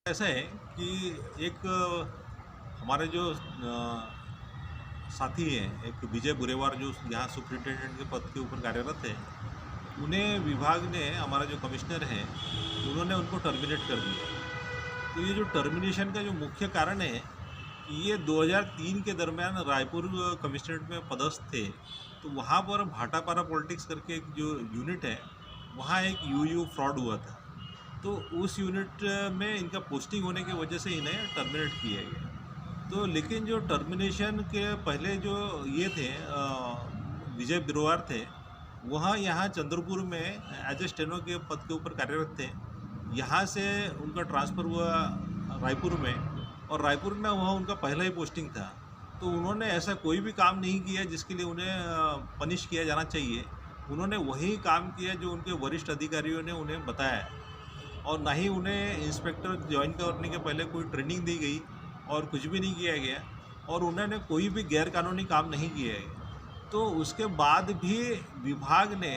ऐसा है कि एक हमारे जो साथी हैं, एक विजय बुरेवार जो यहाँ सुपरिटेंडेंट के पद के ऊपर कार्यरत है, उन्हें विभाग ने, हमारा जो कमिश्नर है, उन्होंने उनको टर्मिनेट कर दिया। तो ये जो टर्मिनेशन का जो मुख्य कारण है, ये 2003 के दरमियान रायपुर कमिश्नरेट में पदस्थ थे। तो वहाँ पर भाटापारा पॉलिटिक्स करके एक जो यूनिट है, वहाँ एक यूयू फ्रॉड हुआ था। तो उस यूनिट में इनका पोस्टिंग होने की वजह से इन्हें टर्मिनेट किया गया। तो लेकिन जो टर्मिनेशन के पहले जो ये थे विजय बिरवार थे, वहाँ यहाँ चंद्रपुर में एज ए स्टेनो के पद के ऊपर कार्यरत थे। यहाँ से उनका ट्रांसफ़र हुआ रायपुर में, और रायपुर में वहाँ उनका पहला ही पोस्टिंग था। तो उन्होंने ऐसा कोई भी काम नहीं किया जिसके लिए उन्हें पनिश किया जाना चाहिए। उन्होंने वही काम किया जो उनके वरिष्ठ अधिकारियों ने उन्हें बताया, और ना ही उन्हें इंस्पेक्टर ज्वाइन करने के पहले कोई ट्रेनिंग दी गई और कुछ भी नहीं किया गया, और उन्होंने कोई भी गैरकानूनी काम नहीं किया है। तो उसके बाद भी विभाग ने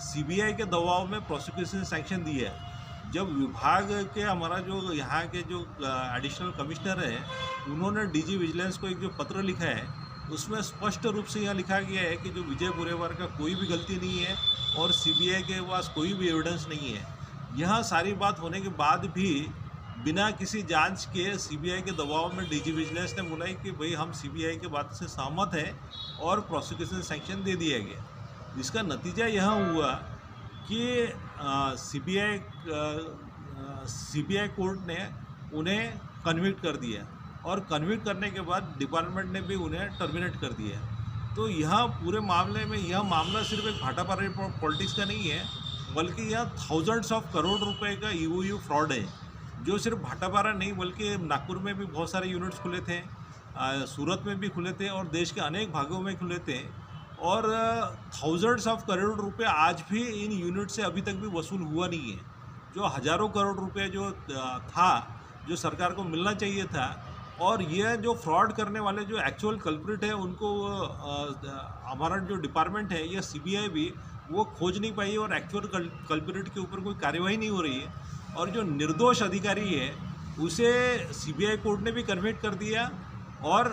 सीबीआई के दबाव में प्रोसिक्यूशन सैंक्शन दिया है। जब विभाग के हमारा जो यहाँ के जो एडिशनल कमिश्नर है, उन्होंने डीजी विजिलेंस को एक जो पत्र लिखा है, उसमें स्पष्ट रूप से यह लिखा गया है कि जो विजय बुरेवार का कोई भी गलती नहीं है और सीबीआई के पास कोई भी एविडेंस नहीं है। यह सारी बात होने के बाद भी बिना किसी जांच के सीबीआई के दबाव में डीजी विजिलेंस ने बोला कि भाई हम सीबीआई के बात से सहमत हैं, और प्रोसिक्यूशन सैंक्शन दे दिया गया। इसका नतीजा यह हुआ कि सीबीआई कोर्ट ने उन्हें कन्विक्ट कर दिया, और कन्विक्ट करने के बाद डिपार्टमेंट ने भी उन्हें टर्मिनेट कर दिया। तो यह पूरे मामले में यह मामला सिर्फ एक भाटापारा पॉलिटिक्स का नहीं है, बल्कि यह थाउजेंड्स ऑफ करोड़ रुपए का यूयू फ्रॉड है, जो सिर्फ भाटापारा नहीं बल्कि नागपुर में भी बहुत सारे यूनिट्स खुले थे, सूरत में भी खुले थे, और देश के अनेक भागों में खुले थे। और थाउजेंड्स ऑफ करोड़ रुपए आज भी इन यूनिट से अभी तक भी वसूल हुआ नहीं है। जो हज़ारों करोड़ रुपए जो था, जो सरकार को मिलना चाहिए था, और ये जो फ्रॉड करने वाले जो एक्चुअल कल्प्रिट है, उनको हमारा जो डिपार्टमेंट है, ये सीबीआई भी वो खोज नहीं पाई, और एक्चुअल कल्प्रिट के ऊपर कोई कार्यवाही नहीं हो रही है। और जो निर्दोष अधिकारी है, उसे सीबीआई कोर्ट ने भी कन्विक्ट कर दिया, और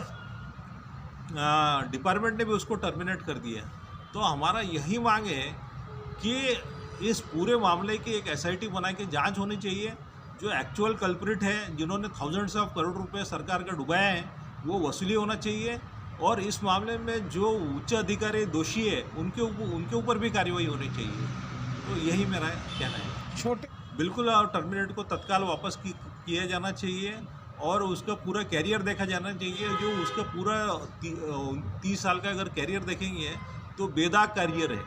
डिपार्टमेंट ने भी उसको टर्मिनेट कर दिया। तो हमारा यही मांग है कि इस पूरे मामले की एक एसआईटी बना के जांच होनी चाहिए। जो एक्चुअल कल्प्रिट है, जिन्होंने थाउजेंड्स ऑफ करोड़ रुपए सरकार का डुबाया है, वो वसूली होना चाहिए, और इस मामले में जो उच्च अधिकारी दोषी है, उनके ऊपर भी कार्रवाई होनी चाहिए। तो यही मेरा कहना है। बिल्कुल, और टर्मिनेट को तत्काल वापस किया जाना चाहिए, और उसका पूरा कैरियर देखा जाना चाहिए। जो उसका पूरा 30 साल का अगर कैरियर देखेंगे तो बेदाग कैरियर है,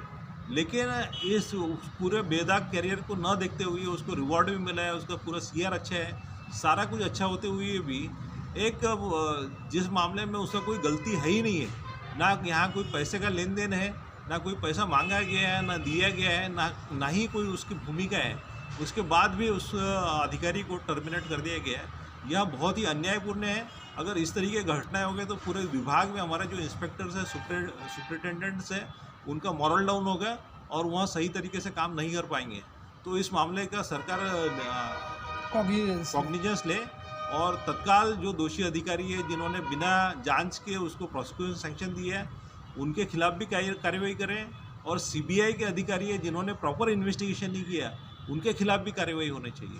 लेकिन इस पूरे बेदाग कैरियर को न देखते हुए उसको रिवॉर्ड भी मिला है, उसका पूरा सीआर अच्छा है, सारा कुछ अच्छा होते हुए भी एक जिस मामले में उसका कोई गलती है ही नहीं है, ना यहाँ कोई पैसे का लेन देन है, ना कोई पैसा मांगा गया है, ना दिया गया है, ना ही कोई उसकी भूमिका है, उसके बाद भी उस अधिकारी को टर्मिनेट कर दिया गया है। यह बहुत ही अन्यायपूर्ण है। अगर इस तरीके की घटनाएं हो गई तो पूरे विभाग में हमारा जो इंस्पेक्टर्स है, सुपरिटेंडेंट्स है, उनका मॉरल डाउन होगा, और वहाँ सही तरीके से काम नहीं कर पाएंगे। तो इस मामले का सरकार कॉग्निजेंस ले, और तत्काल जो दोषी अधिकारी है, जिन्होंने बिना जांच के उसको प्रोसिक्यूशन सैंक्शन दिया है, उनके खिलाफ भी कार्रवाई करें, और सीबीआई के अधिकारी है, जिन्होंने प्रॉपर इन्वेस्टिगेशन नहीं किया, उनके खिलाफ भी कार्रवाई होनी चाहिए।